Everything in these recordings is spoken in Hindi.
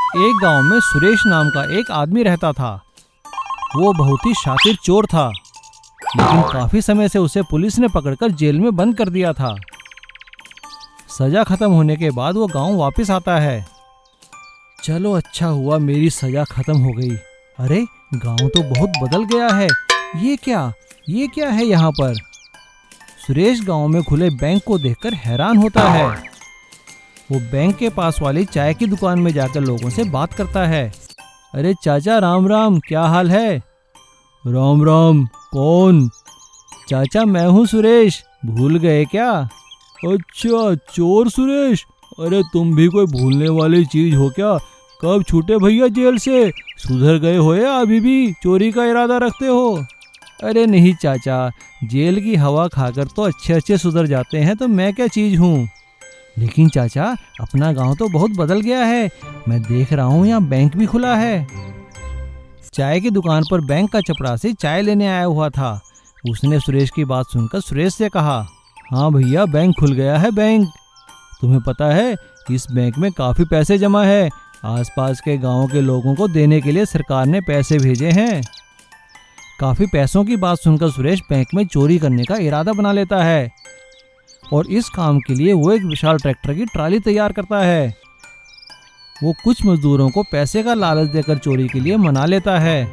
एक गांव में सुरेश नाम का एक आदमी रहता था। वो बहुत ही शातिर चोर था, लेकिन काफी समय से उसे पुलिस ने पकड़कर जेल में बंद कर दिया था। सजा खत्म होने के बाद वो गांव वापस आता है। चलो अच्छा हुआ मेरी सजा खत्म हो गई। अरे गांव तो बहुत बदल गया है। ये क्या है यहाँ पर? सुरेश गांव में खुले बैंक को देखकर हैरान होता है। वो बैंक के पास वाली चाय की दुकान में जाकर लोगों से बात करता है। अरे चाचा राम राम, क्या हाल है? राम राम, कौन? चाचा मैं हूँ सुरेश, भूल गए क्या? अच्छा चोर सुरेश, अरे तुम भी कोई भूलने वाली चीज हो क्या? कब छूटे भैया जेल से? सुधर गए हो या अभी भी चोरी का इरादा रखते हो? अरे नहीं चाचा, जेल की हवा खाकर तो अच्छे सुधर जाते हैं, तो मैं क्या चीज हूँ। लेकिन चाचा अपना गांव तो बहुत बदल गया है। मैं देख रहा हूँ यहाँ बैंक भी खुला है। चाय की दुकान पर बैंक का चपरासी चाय लेने आया हुआ था। उसने सुरेश की बात सुनकर सुरेश से कहा, हाँ भैया बैंक खुल गया है। बैंक, तुम्हें पता है इस बैंक में काफी पैसे जमा है। आसपास के गांवों के लोगों को देने के लिए सरकार ने पैसे भेजे हैं। काफी पैसों की बात सुनकर सुरेश बैंक में चोरी करने का इरादा बना लेता है और इस काम के लिए वो एक विशाल ट्रैक्टर की ट्राली तैयार करता है। वो कुछ मजदूरों को पैसे का लालच देकर चोरी के लिए मना लेता है।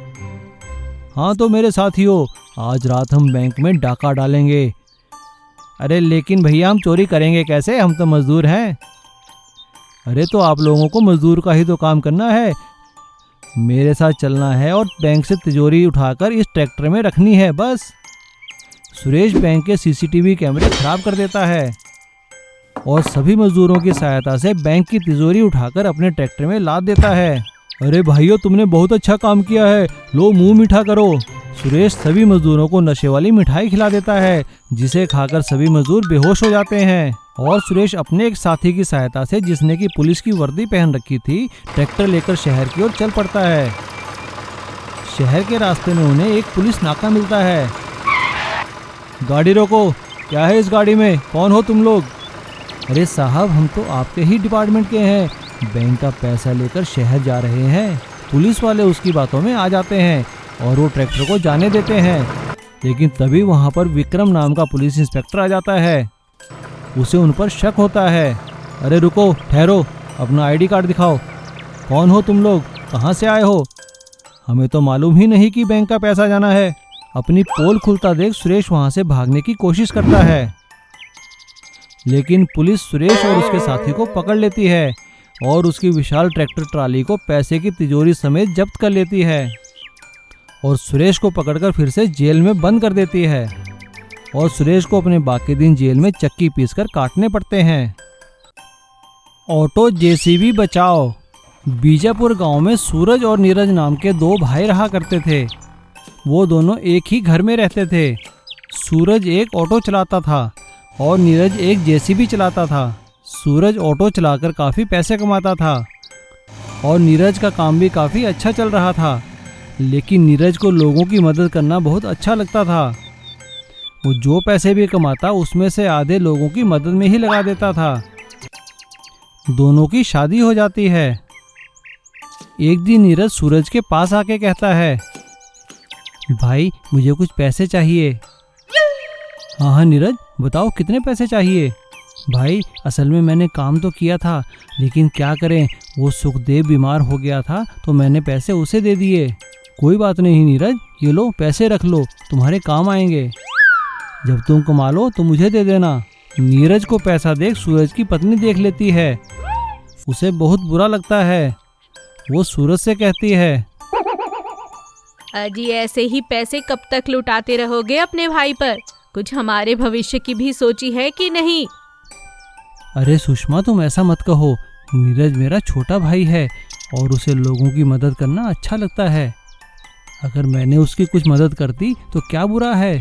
हाँ तो मेरे साथियों, आज रात हम बैंक में डाका डालेंगे। अरे लेकिन भैया हम चोरी करेंगे कैसे? हम तो मजदूर हैं। अरे तो आप लोगों को मजदूर का ही तो काम करना है। मेरे साथ चलना है और बैंक से तिजोरी उठाकर इस ट्रैक्टर में रखनी है, बस। सुरेश बैंक के सीसीटीवी कैमरे खराब कर देता है और सभी मजदूरों की सहायता से बैंक की तिजोरी उठाकर अपने ट्रैक्टर में लाद देता है। अरे भाइयों, तुमने बहुत अच्छा काम किया है, लो मुंह मीठा करो। सुरेश सभी मजदूरों को नशे वाली मिठाई खिला देता है, जिसे खाकर सभी मजदूर बेहोश हो जाते हैं। और सुरेश अपने एक साथी की सहायता से, जिसने की पुलिस की वर्दी पहन रखी थी, ट्रैक्टर लेकर शहर की ओर चल पड़ता है। शहर के रास्ते में उन्हें एक पुलिस नाका मिलता है। गाड़ी रोको, क्या है इस गाड़ी में? कौन हो तुम लोग? अरे साहब, हम तो आपके ही डिपार्टमेंट के हैं, बैंक का पैसा लेकर शहर जा रहे हैं। पुलिस वाले उसकी बातों में आ जाते हैं और वो ट्रैक्टर को जाने देते हैं। लेकिन तभी वहां पर विक्रम नाम का पुलिस इंस्पेक्टर आ जाता है। उसे उन पर शक होता है। अरे रुको, ठहरो, अपना आईडी कार्ड दिखाओ। कौन हो तुम लोग? कहाँ से आए हो? हमें तो मालूम ही नहीं कि बैंक का पैसा जाना है। अपनी पोल खुलता देख सुरेश वहां से भागने की कोशिश करता है, लेकिन पुलिस सुरेश और उसके साथी को पकड़ लेती है और उसकी विशाल ट्रैक्टर ट्राली को पैसे की तिजोरी समेत जब्त कर लेती है और सुरेश को पकड़कर फिर से जेल में बंद कर देती है। और सुरेश को अपने बाकी दिन जेल में चक्की पीसकर काटने पड़ते हैं। ऑटो जेसीबी बचाओ। बीजापुर गांव में सूरज और नीरज नाम के दो भाई रहा करते थे। वो दोनों एक ही घर में रहते थे। सूरज एक ऑटो चलाता था और नीरज एक जेसीबी चलाता था। सूरज ऑटो चलाकर काफ़ी पैसे कमाता था और नीरज का काम भी काफ़ी अच्छा चल रहा था। लेकिन नीरज को लोगों की मदद करना बहुत अच्छा लगता था। वो जो पैसे भी कमाता उसमें से आधे लोगों की मदद में ही लगा देता था। दोनों की शादी हो जाती है। एक दिन नीरज सूरज के पास आके कहता है, भाई मुझे कुछ पैसे चाहिए। हाँ नीरज, बताओ कितने पैसे चाहिए? भाई असल में मैंने काम तो किया था, लेकिन क्या करें, वो सुखदेव बीमार हो गया था तो मैंने पैसे उसे दे दिए। कोई बात नहीं नीरज, ये लो पैसे रख लो, तुम्हारे काम आएंगे। जब तुम कमा लो तो मुझे दे देना। नीरज को पैसा देख सूरज की पत्नी देख लेती है। उसे बहुत बुरा लगता है। वो सूरज से कहती है, अजी ऐसे ही पैसे कब तक लुटाते रहोगे अपने भाई पर? कुछ हमारे भविष्य की भी सोची है कि नहीं? अरे सुषमा, तुम ऐसा मत कहो। नीरज मेरा छोटा भाई है और उसे लोगों की मदद करना अच्छा लगता है। अगर मैंने उसकी कुछ मदद कर दी तो क्या बुरा है।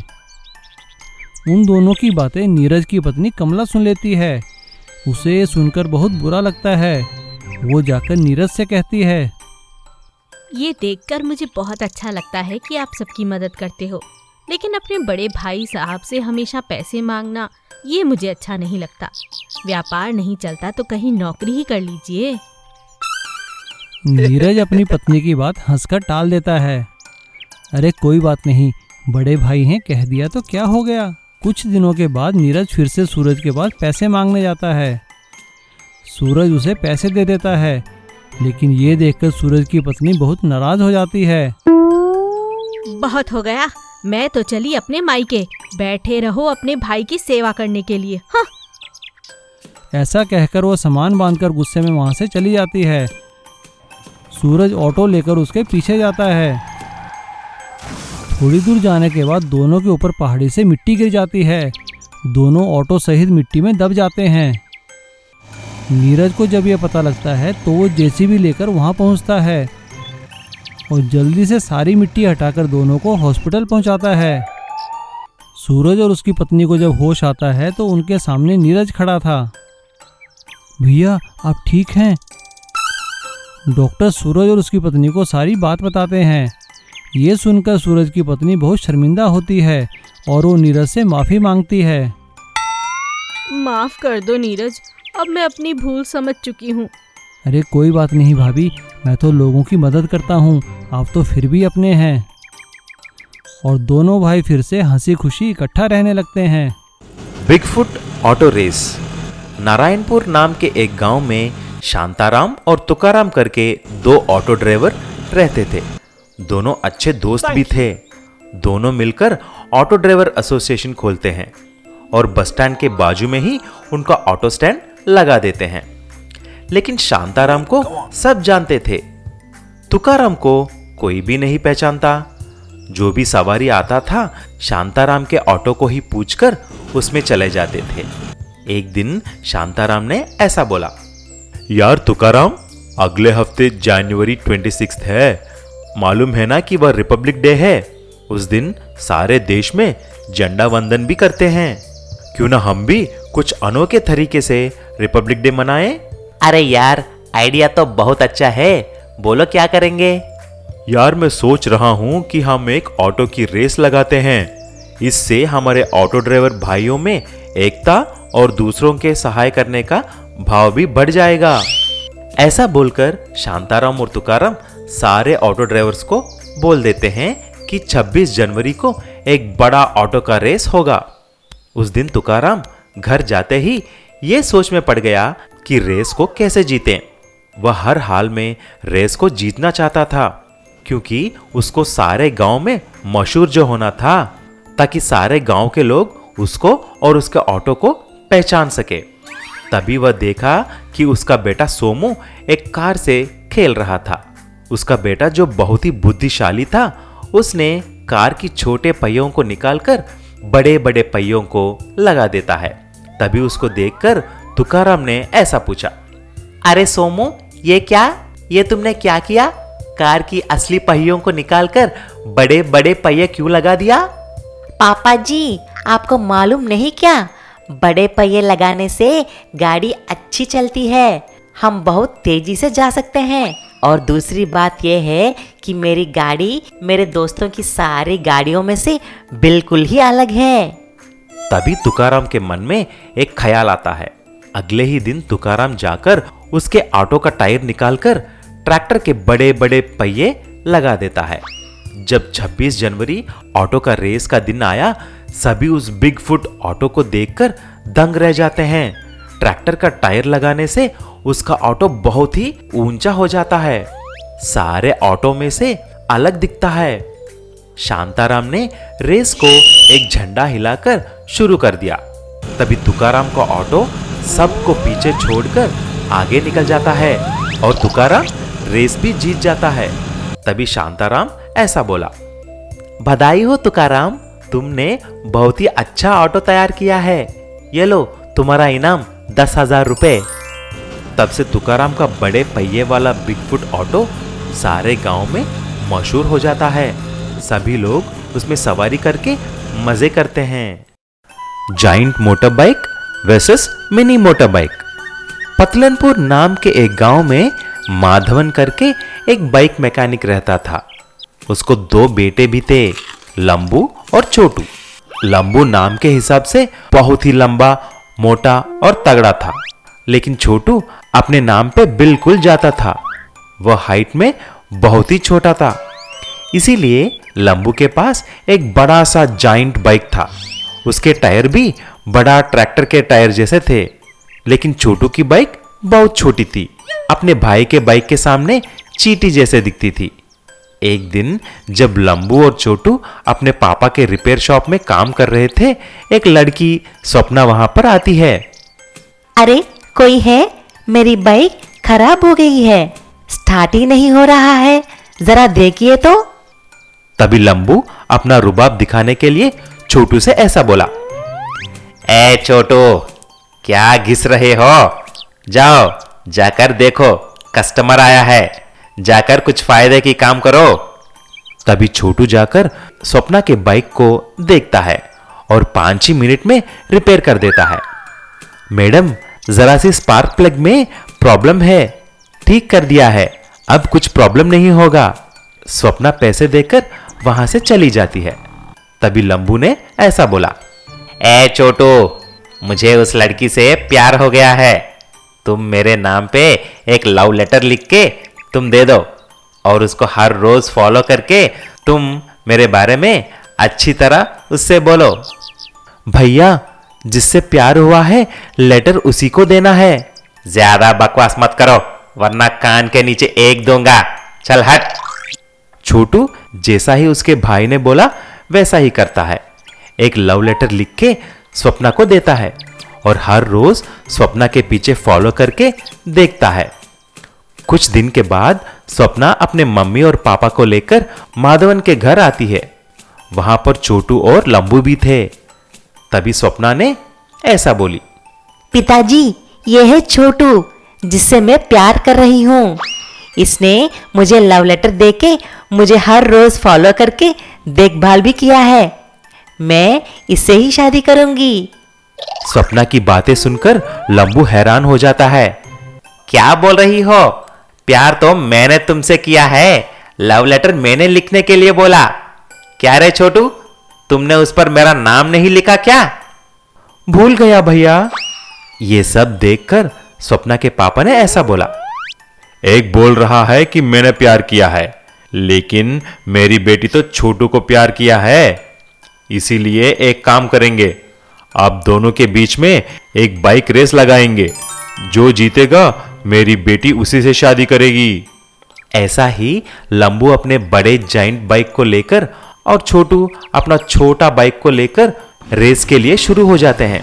उन दोनों की बातें नीरज की पत्नी कमला सुन लेती है। उसे ये सुनकर बहुत बुरा लगता है। वो जाकर नीरज से कहती है, ये देखकर मुझे बहुत अच्छा लगता है कि आप सबकी मदद करते हो, लेकिन अपने बड़े भाई साहब से हमेशा पैसे मांगना ये मुझे अच्छा नहीं लगता। व्यापार नहीं चलता तो कहीं नौकरी ही कर लीजिए। नीरज अपनी पत्नी की बात हंसकर टाल देता है। अरे कोई बात नहीं, बड़े भाई हैं, कह दिया तो क्या हो गया। कुछ दिनों के बाद नीरज फिर से सूरज के पास पैसे मांगने जाता है। सूरज उसे पैसे दे देता है, लेकिन ये देखकर सूरज की पत्नी बहुत नाराज हो जाती है। बहुत हो गया, मैं तो चली अपने मायके, बैठे रहो अपने भाई की सेवा करने के लिए। हाँ। ऐसा कहकर वो सामान बांधकर गुस्से में वहां से चली जाती है। सूरज ऑटो लेकर उसके पीछे जाता है। थोड़ी दूर जाने के बाद दोनों के ऊपर पहाड़ी से मिट्टी गिर जाती है। दोनों ऑटो सहित मिट्टी में दब जाते हैं। नीरज को जब यह पता लगता है तो वो जेसीबी लेकर वहां पहुंचता है और जल्दी से सारी मिट्टी हटाकर दोनों को हॉस्पिटल पहुंचाता है। सूरज और उसकी पत्नी को जब होश आता है तो उनके सामने नीरज खड़ा था। भैया, आप ठीक हैं? डॉक्टर सूरज और उसकी पत्नी को सारी बात बताते हैं। ये सुनकर सूरज की पत्नी बहुत शर्मिंदा होती है और वो नीरज से माफ़ी मांगती है। माफ कर दो नीरज, अब मैं अपनी भूल समझ चुकी हूँ। अरे कोई बात नहीं भाभी, मैं तो लोगों की मदद करता हूँ, आप तो फिर भी अपने हैं। और दोनों भाई फिर से हंसी खुशी इकट्ठा रहने लगते हैं। Bigfoot auto race. नारायणपुर नाम के एक गांव में शांताराम और तुकाराम करके दो ऑटो ड्राइवर रहते थे। दोनों अच्छे दोस्त भी थे। दोनों मिलकर ऑटो ड्राइवर एसोसिएशन खोलते हैं और बस स्टैंड के बाजू में ही उनका ऑटो स्टैंड लगा देते हैं। लेकिन शांताराम को सब जानते थे, तुकाराम को कोई भी नहीं पहचानता। जो भी सवारी आता था शांताराम के ऑटो को ही पूछकर उसमें चले जाते थे। एक दिन शांताराम ने ऐसा बोला, यार तुकाराम, अगले हफ्ते जनवरी 26 है, मालूम है ना कि वह रिपब्लिक डे है। उस दिन सारे देश में झंडा वंदन भी करते हैं। क्यों ना हम भी कुछ अनोखे तरीके से रिपब्लिक डे मनाएं? अरे यार, आइडिया तो बहुत अच्छा है, बोलो क्या करेंगे? यार मैं सोच रहा हूं कि हम एक ऑटो की रेस लगाते हैं। इससे हमारे ऑटो ड्राइवर भाइयों में एकता और दूसरों के सहाय करने का भाव भी बढ़ जाएगा। ऐसा बोलकर शांताराम और तुकाराम सारे ऑटो ड्राइवर्स को बोल देते हैं कि 26 जनवरी को एक बड़ा ऑटो का रेस होगा। उस दिन तुकाराम घर जाते ही ये सोच में पड़ गया कि रेस को कैसे जीतें। वह हर हाल में रेस को जीतना चाहता था, क्योंकि उसको सारे गांव में मशहूर जो होना था, ताकि सारे गांव के लोग उसको और उसके ऑटो को पहचान सके। तभी वह देखा कि उसका बेटा सोमू एक कार से खेल रहा था। उसका बेटा जो बहुत ही बुद्धिशाली था, उसने कार की छोटे पहियों को निकालकर बड़े बड़े पहियों को लगा देता है। तभी उसको देखकर तुकाराम ने ऐसा पूछा, अरे सोमू, ये तुमने क्या किया? कार की असली पहियों को निकालकर बड़े बड़े पहिए क्यों लगा दिया? पापा जी, आपको मालूम नहीं क्या, बड़े पहिए लगाने से गाड़ी अच्छी चलती है, हम बहुत तेजी से जा सकते हैं। और दूसरी बात यह है कि मेरी गाड़ी मेरे दोस्तों की सारी गाड़ियों में से बिल्कुल ही अलग है। तभी तुकाराम के मन में एक ख्याल आता है। अगले ही दिन तुकाराम जाकर उसके ऑटो का टायर निकालकर ट्रैक्टर के बड़े बड़े पहिए लगा देता है। जब 26 जनवरी ऑटो का रेस का दिन आया, सभी उस बिगफुट ऑटो को देखकर दंग रह जाते हैं। ट्रैक्टर का टायर लगाने से उसका ऑटो बहुत ही ऊंचा हो जाता है, सारे ऑटो में से अलग दिखता है। शांताराम ने रेस को एक झंडा हिलाकर शुरू कर दिया। तभी तुकाराम का ऑटो सबको पीछे छोड़कर आगे निकल जाता है और तुकाराम रेस भी जीत जाता है। तभी शांताराम ऐसा बोला, बधाई हो तुकाराम, तुमने बहुत ही अच्छा ऑटो तैयार किया है। ये लो तुम्हारा इनाम 10,000 रुपए। तब से तुकाराम का बड़े पहिए वाला बिगफुट ऑटो सारे गांव में मशहूर हो जाता है। सभी लोग उसमें सवारी करके मजे करते हैं। Giant motorbike versus mini motorbike. Patalanpur नाम के एक गांव में माधवन करके एक बाइक मैकेनिक रहता था। उसको 2 बेटे भी थे, लंबू और छोटू। लंबू नाम के हिसाब से बहुत ही लंबा, मोटा और तगड़ा था, लेकिन छोटू अपने नाम पे बिल्कुल जाता था। वह हाइट में बहुत ही छोटा था। इसीलिए लंबू के पास एक बड़ा सा जाइंट बाइक था। उसके टायर भी बड़ा ट्रैक्टर के टायर जैसे थे, लेकिन छोटू की बाइक बहुत छोटी थी, अपने भाई के बाइक के सामने चींटी जैसे दिखती थी। एक दिन जब लंबू और छोटू अपने पापा के रिपेयर शॉप में काम कर रहे थे, एक लड़की स्वप्ना वहां पर आती है। अरे कोई है, मेरी बाइक खराब हो गई है, स्टार्ट ही नहीं हो रहा है, जरा देखिए तो। तभी लंबू अपना रुबाब दिखाने के लिए छोटू से ऐसा बोला, ए छोटू, क्या घिस रहे हो? जाओ जाकर देखो, कस्टमर आया है, जाकर कुछ फायदे की काम करो। तभी छोटू जाकर स्वप्ना के बाइक को देखता है और 5 ही मिनट में रिपेयर कर देता है। मैडम, जरा सी स्पार्क प्लग में प्रॉब्लम है, ठीक कर दिया है, अब कुछ प्रॉब्लम नहीं होगा। स्वप्ना पैसे देकर वहां से चली जाती है। तभी लंबू ने ऐसा बोला, ए छोटू, मुझे उस लड़की से प्यार हो गया है, तुम मेरे नाम पे एक लव लेटर लिख के तुम दे दो और उसको हर रोज फॉलो करके तुम मेरे बारे में अच्छी तरह उससे बोलो। भैया, जिससे प्यार हुआ है लेटर उसी को देना है। ज्यादा बकवास मत करो, वरना कान के नीचे एक दूंगा, चल हट। छोटू जैसा ही उसके भाई ने बोला वैसा ही करता है। एक लव लेटर लिख के स्वप्ना को देता है और हर रोज स्वप्ना के पीछे फॉलो करके देखता है। कुछ दिन के बाद स्वप्ना अपने मम्मी और पापा को लेकर माधवन के घर आती है। वहां पर छोटू और लंबू भी थे। तभी स्वप्ना ने ऐसा बोली, पिताजी, ये है छोटू, जिससे मैं प्यार कर रही हूँ। इसने मुझे लव लेटर देके मुझे हर रोज फॉलो करके देखभाल भी किया है। मैं इससे ही शादी करूंगी। स्वप्ना की बातें सुनकर लंबू हैरान हो जाता है। क्या बोल रही हो? प्यार तो मैंने तुमसे किया है, लव लेटर मैंने लिखने के लिए बोला। क्या रे छोटू, तुमने उस पर मेरा नाम नहीं लिखा क्या? भूल गया भैया। ये सब देखकर स्वप्ना के पापा ने ऐसा बोला, एक बोल रहा है कि मैंने प्यार किया है, लेकिन मेरी बेटी तो छोटू को प्यार किया है। इसीलिए एक काम करेंगे, आप दोनों के बीच में एक बाइक रेस लगाएंगे। जो जीतेगा मेरी बेटी उसी से शादी करेगी। ऐसा ही लंबू अपने बड़े जाइंट बाइक को लेकर और छोटू अपना छोटा बाइक को लेकर रेस के लिए शुरू हो जाते हैं।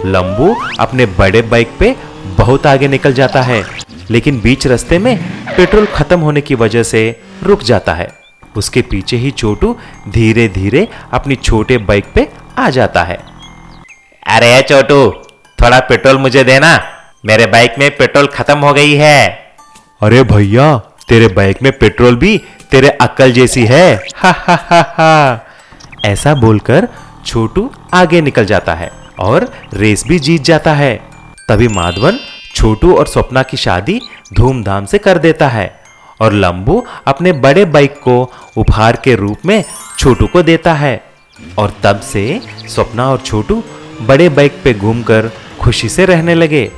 लंबू अपने बड़े बाइक पे बहुत आगे निकल जाता है, लेकिन बीच रास्ते में पेट्रोल खत्म होने की वजह से रुक जाता है। उसके पीछे ही छोटू धीरे धीरे अपनी छोटे बाइक पे आ जाता है। अरे छोटू, थोड़ा पेट्रोल मुझे देना, मेरे बाइक में पेट्रोल खत्म हो गई है। अरे भैया, तेरे बाइक में पेट्रोल भी तेरे अक्ल जैसी है, हा हा हा हा। ऐसा बोलकर छोटू आगे निकल जाता है और रेस भी जीत जाता है। तभी माधवन छोटू और स्वप्ना की शादी धूमधाम से कर देता है और लंबू अपने बड़े बाइक को उपहार के रूप में छोटू को देता है। और तब से स्वप्ना और छोटू बड़े बाइक पे घूमकर खुशी से रहने लगे।